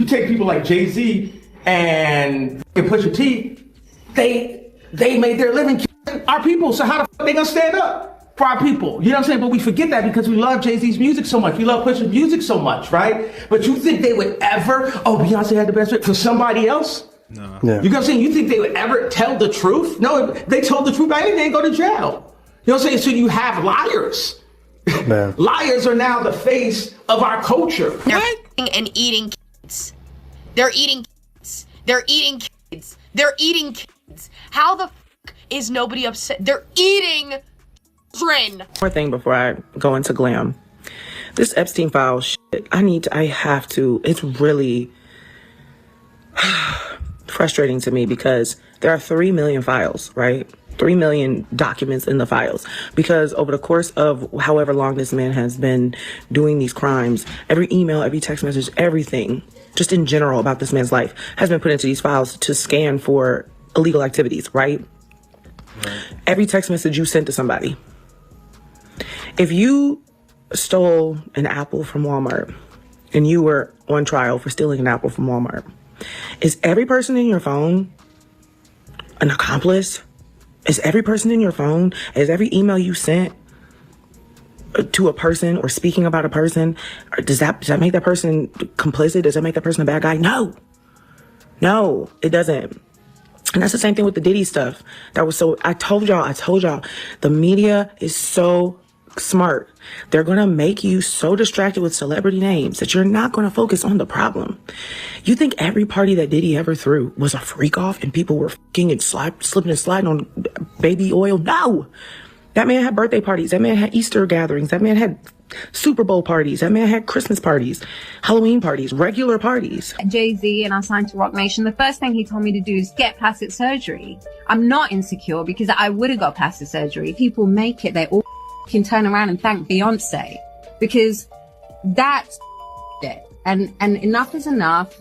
take people like Jay-Z and Pusha T, they made their living killing our people. So how the fuck they gonna stand up for our people? You know what I'm saying? But we forget that because we love Jay-Z's music so much. We love Pusha's music so much, right? But you think they would ever, Beyonce had the best fit for somebody else? No. Yeah. You know what I'm saying? You think they would ever tell the truth? No, if they told the truth, they didn't go to jail. You know what I'm saying? So you have liars. Man. Liars are now the face of our culture. They're and eating kids. They're eating kids. They're eating kids. They're eating kids. How the fuck is nobody upset? They're eating children. One thing before I go into glam. This Epstein file shit, I have to, it's really frustrating to me because there are 3 million files, right? 3 million documents in the files, because over the course of however long this man has been doing these crimes, every email, every text message, everything, just in general about this man's life has been put into these files to scan for illegal activities, right? Every text message you sent to somebody. If you stole an apple from Walmart and you were on trial for stealing an apple from Walmart, is every person in your phone an accomplice? Is every person in your phone, is every email you sent to a person or speaking about a person, does that make that person complicit? Does that make that person a bad guy? No, it doesn't. And that's the same thing with the Diddy stuff. I told y'all, the media is so smart. They're going to make you so distracted with celebrity names that you're not going to focus on the problem. You think every party that Diddy ever threw was a freak off and people were fucking and slipping and sliding on baby oil? No. That man had birthday parties. That man had Easter gatherings. That man had Super Bowl parties. That man had Christmas parties, Halloween parties, regular parties. Jay-Z and I signed to Rock Nation. The first thing he told me to do is get plastic surgery. I'm not insecure because I would have got plastic surgery. People make it. They all can turn around and thank Beyoncé because that's it. And enough is enough.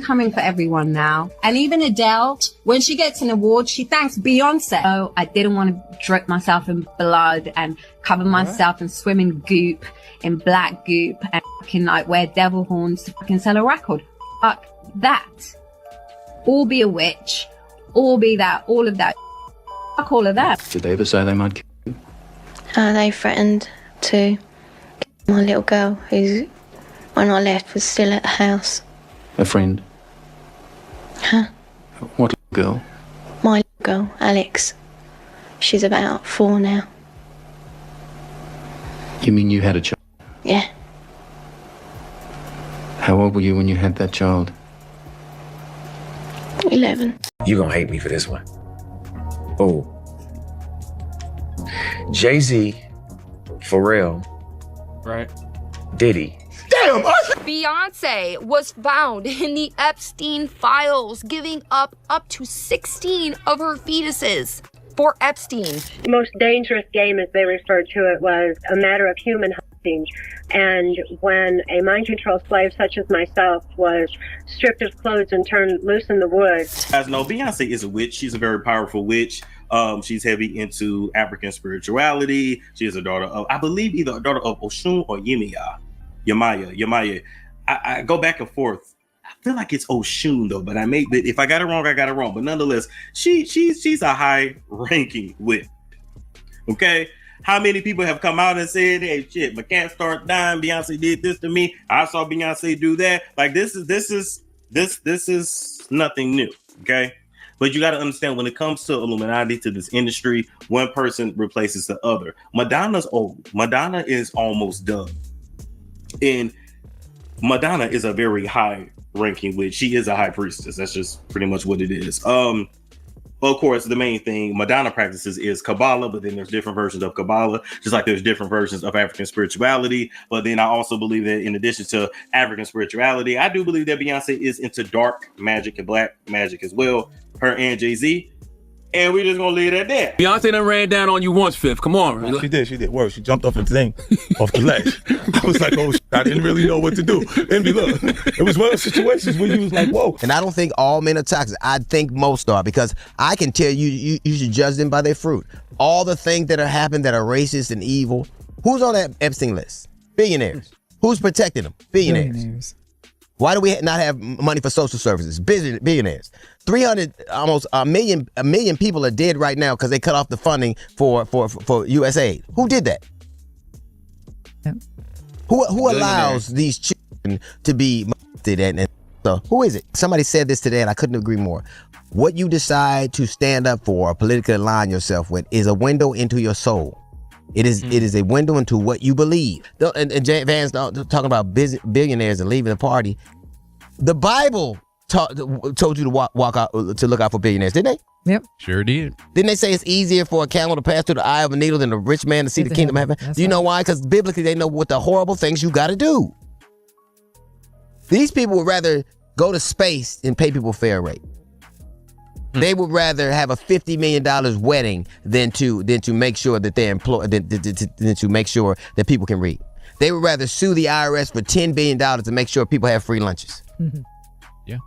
Coming for everyone now. And even Adele, when she gets an award, she thanks Beyonce. So I didn't want to drip myself in blood and cover myself and swim in goop, in black goop, and fucking like wear devil horns to fucking sell a record. Fuck that. Or be a witch, or be that, all of that. Fuck all of that. Did they ever say they might kill you? They threatened to kill my little girl, who, when I left, was still at the house. A friend? Huh? What little girl? My little girl, Alex. She's about 4 now. You mean you had a child? Yeah. How old were you when you had that child? 11. You're gonna hate me for this one. Oh. Jay-Z, Pharrell, right? Diddy. Damn! Beyoncé was found in the Epstein files, giving up to 16 of her fetuses for Epstein. The most dangerous game, as they referred to it, was a matter of human hunting. And when a mind control slave such as myself was stripped of clothes and turned loose in the woods. As no, Beyonce is a witch. She's a very powerful witch. She's heavy into African spirituality. She is a daughter of, I believe, either a daughter of Oshun or Yemaya. I go back and forth. I feel like it's Oshun though, but if I got it wrong, I got it wrong. But nonetheless, she's a high-ranking witch. Okay, how many people have come out and said, "Hey, shit, my cat started dying. Beyonce did this to me. I saw Beyonce do that." Like this is nothing new. Okay. But you got to understand, when it comes to Illuminati, to this industry, one person replaces the other. Madonna's old. Madonna is almost done. And Madonna is a very high-ranking witch. She is a high priestess. That's just pretty much what it is. Of course, the main thing Madonna practices is Kabbalah, but then there's different versions of Kabbalah, just like there's different versions of African spirituality. But then I also believe that in addition to African spirituality, I do believe that Beyonce is into dark magic and black magic as well, her and Jay-Z. And we're just gonna leave it at that. Beyonce done ran down on you once, Fifth. Come on. She did. Word. She jumped off the thing, off the ledge. I was like, oh, shit, I didn't really know what to do. Envy, look, it was one of those situations where you was like, whoa. And I don't think all men are toxic. I think most are, because I can tell you should judge them by their fruit. All the things that are happening that are racist and evil. Who's on that Epstein list? Billionaires. Who's protecting them? Billionaires. Why do we not have money for social services? Billionaires. 300, almost a million people are dead right now because they cut off the funding for USAID. Who did that? Yeah. Who allows these children to be molested and so who is it? Somebody said this today and I couldn't agree more. What you decide to stand up for or politically align yourself with is a window into your soul. It is a window into what you believe. And Jay Van's talking about billionaires and leaving the party. The Bible told you to walk out, to look out for billionaires, didn't they? Yep. Sure did. Didn't they say it's easier for a camel to pass through the eye of a needle than a rich man to see the kingdom of heaven? Do you know why? Because biblically they know what the horrible things you got to do. These people would rather go to space and pay people fair rate. They would rather have a $50 million wedding than to make sure that they're employed, than to make sure that people can read. They would rather sue the IRS for $10 billion to make sure people have free lunches. Yeah.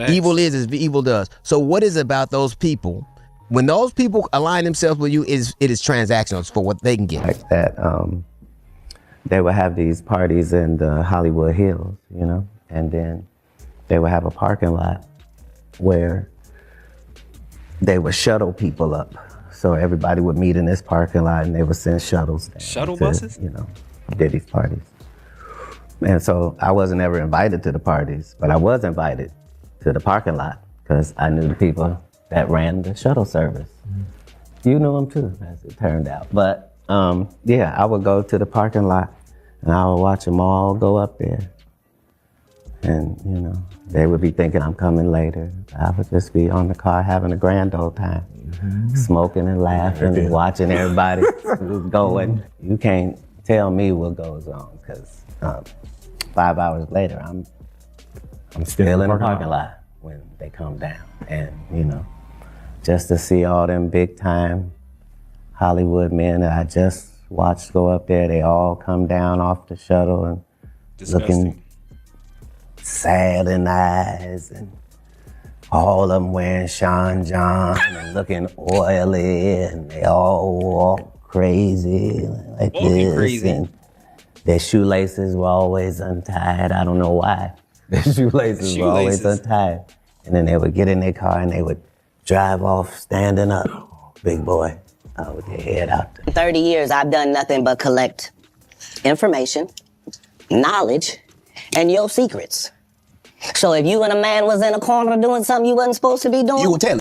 Evil is as evil does. So what is it about those people? When those people align themselves with you, it is transactional for what they can get. Like that, they would have these parties in the Hollywood Hills, you know, and then they would have a parking lot where they would shuttle people up. So everybody would meet in this parking lot and they would send shuttles. Shuttle buses? You know, did these parties. And so I wasn't ever invited to the parties, but I was invited to the parking lot because I knew the people that ran the shuttle service. You knew them too, as it turned out. But yeah, I would go to the parking lot and I would watch them all go up there. And, you know, they would be thinking I'm coming later. I would just be on the car having a grand old time, smoking and laughing and watching everybody who's going. You can't tell me what goes on because 5 hours later, I'm still in the parking lot when they come down. And, you know, just to see all them big time Hollywood men that I just watched go up there, they all come down off the shuttle and looking sad in the eyes, and all of them wearing Sean John and looking oily, and they all walk crazy like this. Crazy. And their shoelaces were always untied. I don't know why. Their shoelaces were always untied. And then they would get in their car and they would drive off standing up. Big boy, with their head out there. 30 years, I've done nothing but collect information, knowledge, and your secrets. So if you and a man was in a corner doing something you wasn't supposed to be doing, you would tell him.